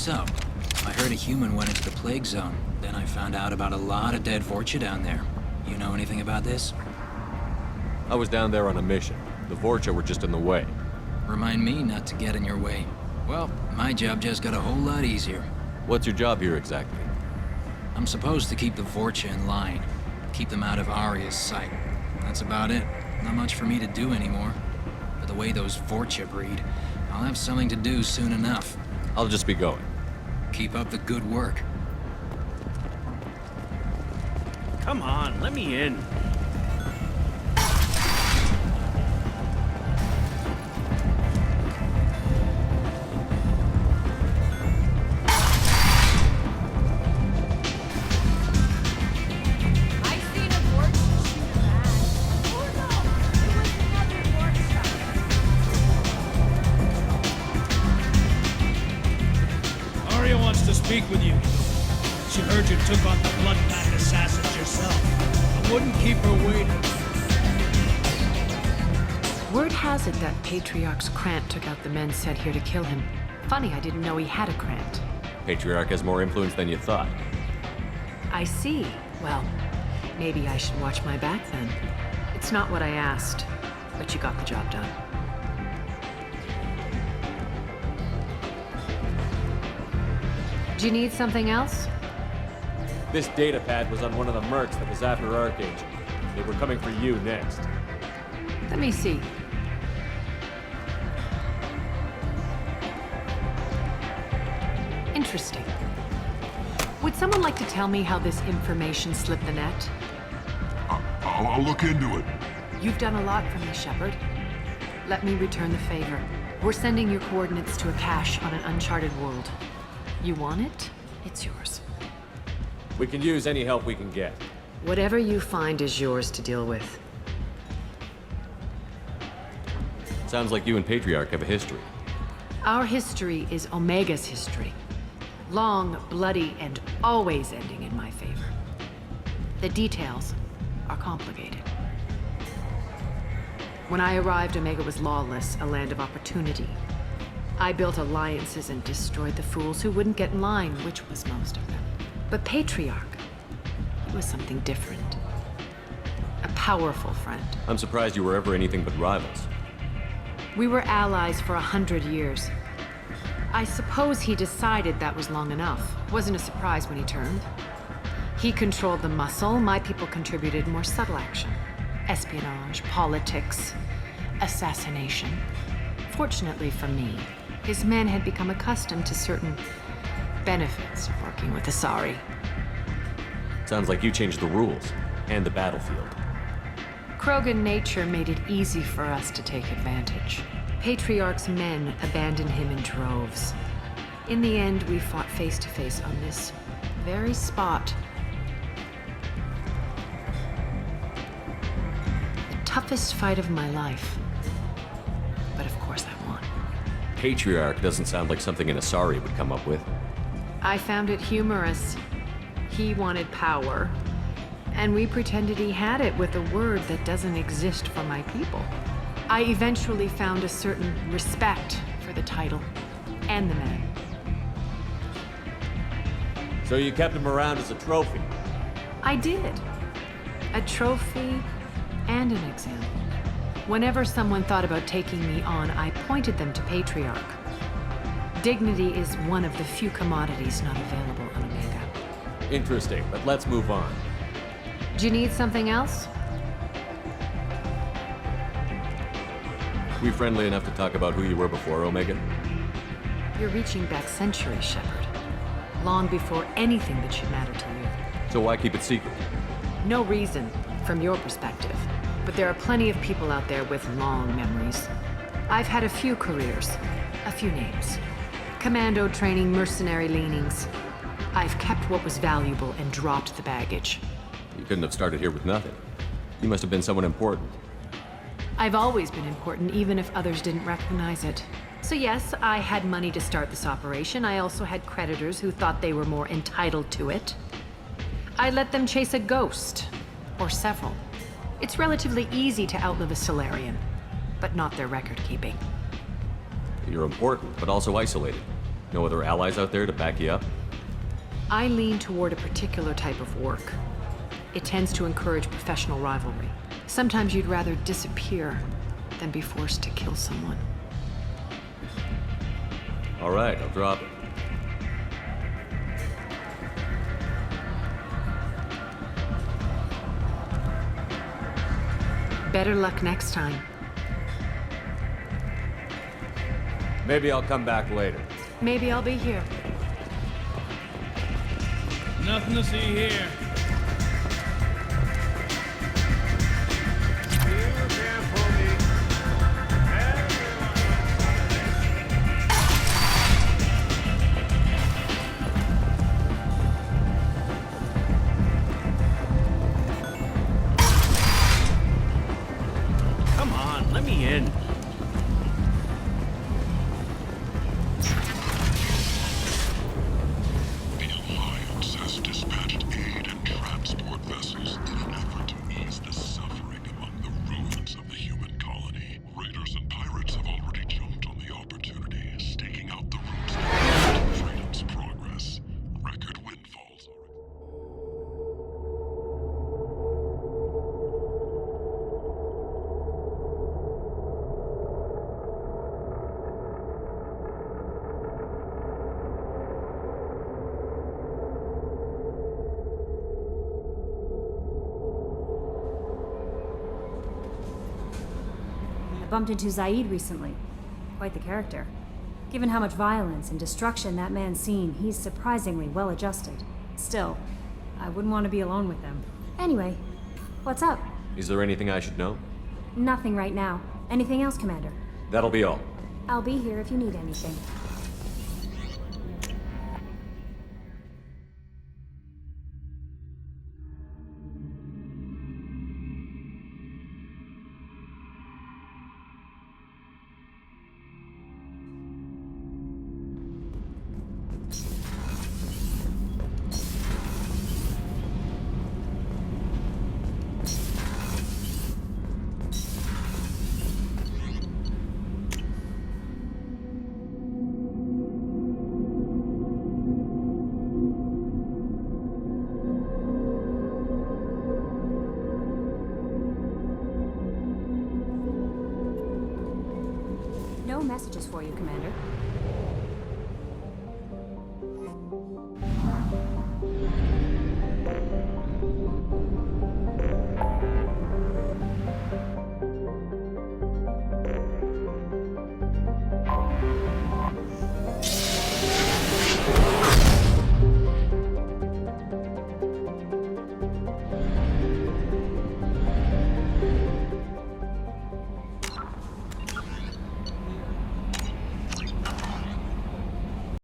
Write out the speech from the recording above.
What's up? I heard a human went into the plague zone. Then I found out about a lot of dead Vorcha down there. You know anything about this? I was down there on a mission. The Vorcha were just in the way. Remind me not to get in your way. Well, my job just got a whole lot easier. What's your job here exactly? I'm supposed to keep the Vorcha in line. Keep them out of Arya's sight. That's about it. Not much for me to do anymore. But the way those Vorcha breed, I'll have something to do soon enough. I'll just be going. Keep up the good work. Come on, let me in. Speak with you. She heard you took on the blood-pack assassins yourself. I wouldn't keep her waiting. Word has it that Patriarch's Krant took out the men sent here to kill him. Funny, I didn't know he had a Krant. Patriarch has more influence than you thought. I see. Well, maybe I should watch my back then. It's not what I asked, but you got the job done. Do you need something else? This data pad was on one of the mercs that was after Archangel. They were coming for you next. Let me see. Interesting. Would someone like to tell me how this information slipped the net? I'll look into it. You've done a lot for me, Shepard. Let me return the favor. We're sending your coordinates to a cache on an uncharted world. You want it? It's yours. We can use any help we can get. Whatever you find is yours to deal with. Sounds like you and Patriarch have a history. Our history is Omega's history. Long, bloody, and always ending in my favor. The details are complicated. When I arrived, Omega was lawless, a land of opportunity. I built alliances and destroyed the fools who wouldn't get in line, which was most of them. But Patriarch, he was something different. A powerful friend. I'm surprised you were ever anything but rivals. We were allies for 100 years. I suppose he decided that was long enough. Wasn't a surprise when he turned. He controlled the muscle, my people contributed more subtle action. Espionage, politics, assassination. Fortunately for me, his men had become accustomed to certain benefits of working with Asari. Sounds like you changed the rules, and the battlefield. Krogan nature made it easy for us to take advantage. Patriarch's men abandoned him in droves. In the end, we fought face to face on this very spot. The toughest fight of my life. But of course I won. Patriarch doesn't sound like something an Asari would come up with. I found it humorous. He wanted power, and we pretended he had it with a word that doesn't exist for my people. I eventually found a certain respect for the title and the man. So you kept him around as a trophy? I did. A trophy and an example. Whenever someone thought about taking me on, I pointed them to Patriarch. Dignity is one of the few commodities not available on Omega. Interesting, but let's move on. Do you need something else? We friendly enough to talk about who you were before Omega? You're reaching back centuries, Shepard. Long before anything that should matter to you. So why keep it secret? No reason, from your perspective. But there are plenty of people out there with long memories. I've had a few careers, a few names. Commando training, mercenary leanings. I've kept what was valuable and dropped the baggage. You couldn't have started here with nothing. You must have been someone important. I've always been important, even if others didn't recognize it. So yes, I had money to start this operation. I also had creditors who thought they were more entitled to it. I let them chase a ghost, or several. It's relatively easy to outlive a Solarian, but not their record-keeping. You're important, but also isolated. No other allies out there to back you up? I lean toward a particular type of work. It tends to encourage professional rivalry. Sometimes you'd rather disappear than be forced to kill someone. All right, I'll drop it. Better luck next time. Maybe I'll come back later. Maybe I'll be here. Nothing to see here. Come on, let me in. The Alliance has dispatched aid and transport vessels in an effort to ease the suffering among the ruins of the human colony. Raiders and pirates have already jumped on the opportunity, staking out the routes that lead to freedom's progress. Record windfalls are... I bumped into Zaid recently. Quite the character. Given how much violence and destruction that man's seen, he's surprisingly well adjusted. Still, I wouldn't want to be alone with them. Anyway, what's up? Is there anything I should know? Nothing right now. Anything else, Commander? That'll be all. I'll be here if you need anything. No messages for you, Commander.